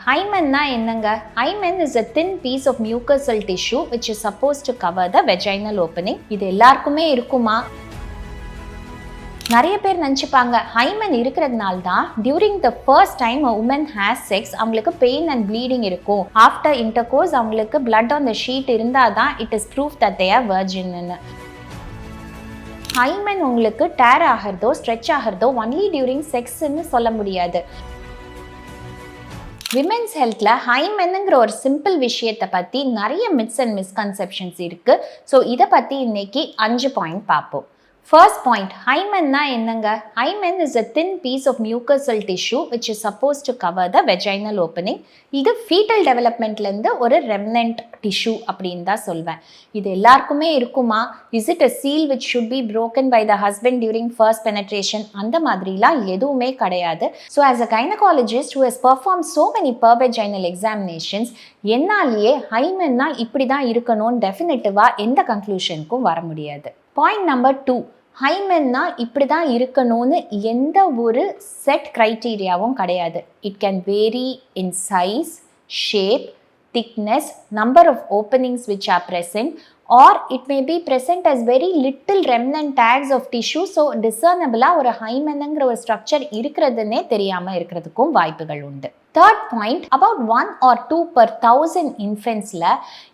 Hymen என்னங்க? Hymen is a thin piece of mucosal tissue which is supposed to cover the vaginal opening. இது எல்லாருக்குமே இருக்குமா? நிறைய பேர் நினச்சிப்பாங்க ஹைமன் இருக்கிறதுனால தான் during the first time a woman has sex அவங்களுக்கு பெயின் அண்ட் ப்ளீடிங் இருக்கும். ஆஃப்டர் இன்டர்கோர்ஸ் அவங்களுக்கு பிளட் ஆன் த ஷீட் இருந்தால் தான் it is proof that they are வர்ஜின்னு. ஹைமன் உங்களுக்கு டேர் ஆகிறதோ ஸ்ட்ரெச் ஆகிறதோ ஒன்லி டியூரிங் செக்ஸ்ன்னு சொல்ல முடியாது. விமென்ஸ் ஹெல்த்தில் ஹைமென்னுங்கிற ஒரு சிம்பிள் விஷயத்தை பற்றி நிறைய மித்ஸ் அண்ட் மிஸ்கன்செப்ஷன்ஸ் இருக்குது. ஸோ இதை பற்றி இன்னைக்கு 5 பாயிண்ட் பார்ப்போம். First point, hymen என்னங்க? Hymen is a thin piece of mucosal tissue which is supposed to cover the vaginal opening. இது fetal developmentலேருந்து ஒரு remnant tissue அப்படின்னு தான் சொல்வேன். இது எல்லாருக்குமே இருக்குமா? Is it a seal which should be broken by the husband during first penetration? அந்த மாதிரிலாம் எதுவுமே கிடையாது. So as a gynecologist who has performed so many pervaginal examinations, என்னாலேயே ஹைமென்னா இப்படி தான் இருக்கணும்னு டெஃபினட்டிவாக எந்த கன்க்ளூஷனுக்கும் வர முடியாது. பாயிண்ட் நம்பர் 2, ஹைமென்னா இப்படி தான் இருக்கணும்னு எந்த ஒரு செட் க்ரைட்டீரியாவும் கிடையாது. It can vary in size, shape, thickness, number of openings which are present, or it may be present as very little remnant tags of tissue. So டிசர்னபிளாக ஒரு ஹைமென்னுங்கிற ஒரு ஸ்ட்ரக்சர் இருக்கிறதுனே தெரியாமல் இருக்கிறதுக்கும் வாய்ப்புகள் உண்டு. Third point, about 1 or 2 per 1000 இன்ஃபென்ட்ஸில்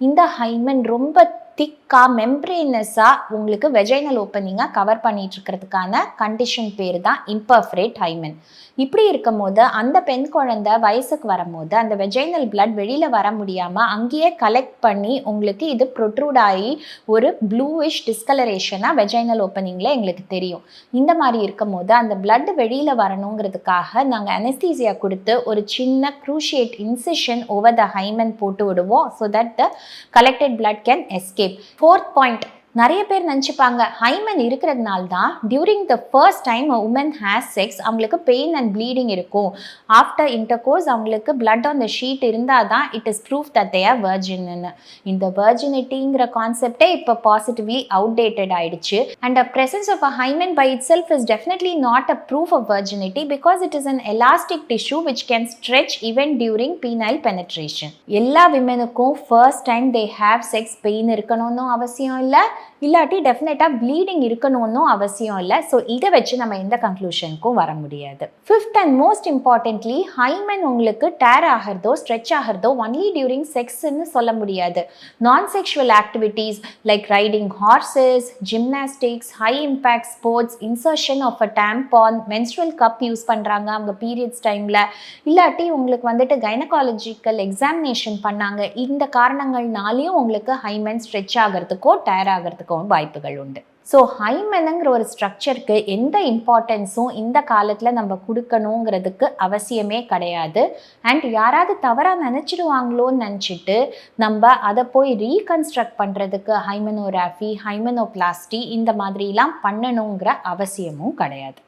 இந்த ஹைமென் ரொம்ப திக்காக மெம்ப்ரேனஸாக உங்களுக்கு வெஜைனல் ஓப்பனிங்காக கவர் பண்ணிட்டு இருக்கிறதுக்கான கண்டிஷன் பேர் தான் இம்பர்ஃபரேட் ஹைமென். இப்படி இருக்கும் போது அந்த பெண் குழந்தை வயசுக்கு வரும்போது அந்த வெஜைனல் பிளட் வெளியில் வர முடியாமல் அங்கேயே கலெக்ட் பண்ணி உங்களுக்கு இது ப்ரொட்ரூட் ஆகி ஒரு ப்ளூவிஷ் டிஸ்கலரேஷனாக வெஜைனல் ஓப்பனிங்கில் எங்களுக்கு தெரியும். இந்த மாதிரி இருக்கும் போது அந்த பிளட் வெளியில் வரணுங்கிறதுக்காக நாங்கள் அனஸ்தீசியா கொடுத்து ஒரு சின்ன cruciate incision over the hymen போட்டு விடுவோம். So that the collected blood can escape. Fourth point, நிறைய பேர் நினச்சிப்பாங்க ஹைமென் இருக்கிறதுனால தான் during the first time a woman has sex அவங்களுக்கு பெயின் அண்ட் ப்ளீடிங் இருக்கும். ஆஃப்டர் இன்டர்கோர்ஸ் அவங்களுக்கு பிளட் ஆன் த ஷீட் இருந்தால் தான் it is proof that they are வர்ஜின்னு. இந்த வர்ஜினிட்டிங்கிற கான்செப்டே இப்போ பாசிட்டிவ்லி அவுடேட்டட் ஆயிடுச்சு. And a presence of a hymen by itself is definitely not a proof of virginity because it is an elastic tissue which can stretch even during penile penetration. எல்லா விமெனுக்கும் first time they have sex pain இருக்கணும்னு அவசியம் இல்லை, இல்லாட்டி டெஃபினட்டாக bleeding இருக்கணும்னு அவசியம் இல்லை. ஸோ இதை வச்சு நம்ம எந்த கன்க்ளூஷனுக்கும் வர முடியாது. Fifth and most importantly, hymen உங்களுக்கு டேர் ஆகிறதோ ஸ்ட்ரெச் ஆகிறதோ ஒன்லி டியூரிங் செக்ஸ்ன்னு சொல்ல முடியாது. Non sexual activities like riding horses, gymnastics, high impact sports, insertion of a tampon, menstrual cup use பண்ணுறாங்க அவங்க பீரியட்ஸ் டைமில், இல்லாட்டி உங்களுக்கு வந்துட்டு கைனகாலஜிக்கல் எக்ஸாமினேஷன் பண்ணாங்க, இந்த காரணங்கள்னாலையும் உங்களுக்கு ஹைமென் ஸ்ட்ரெச் ஆகிறதுக்கோ டேர் ஆகிறதுக்கும் வாய்ப்புகள் உண்டு. ஸோ ஹைமென்னுங்கிற ஒரு ஸ்ட்ரக்சருக்கு எந்த இம்பார்ட்டன்ஸும் இந்த காலத்தில் நம்ம கொடுக்கணுங்கிறதுக்கு அவசியமே கிடையாது. அண்ட் யாராவது தவறாக நினச்சிடுவாங்களோன்னு நினச்சிட்டு நம்ம அதை போய் ரீகன்ஸ்ட்ரக்ட் பண்ணுறதுக்கு ஹைமெனோகிராஃபி, ஹைமெனோபிளாஸ்டி இந்த மாதிரிலாம் பண்ணணுங்கிற அவசியமும் கிடையாது.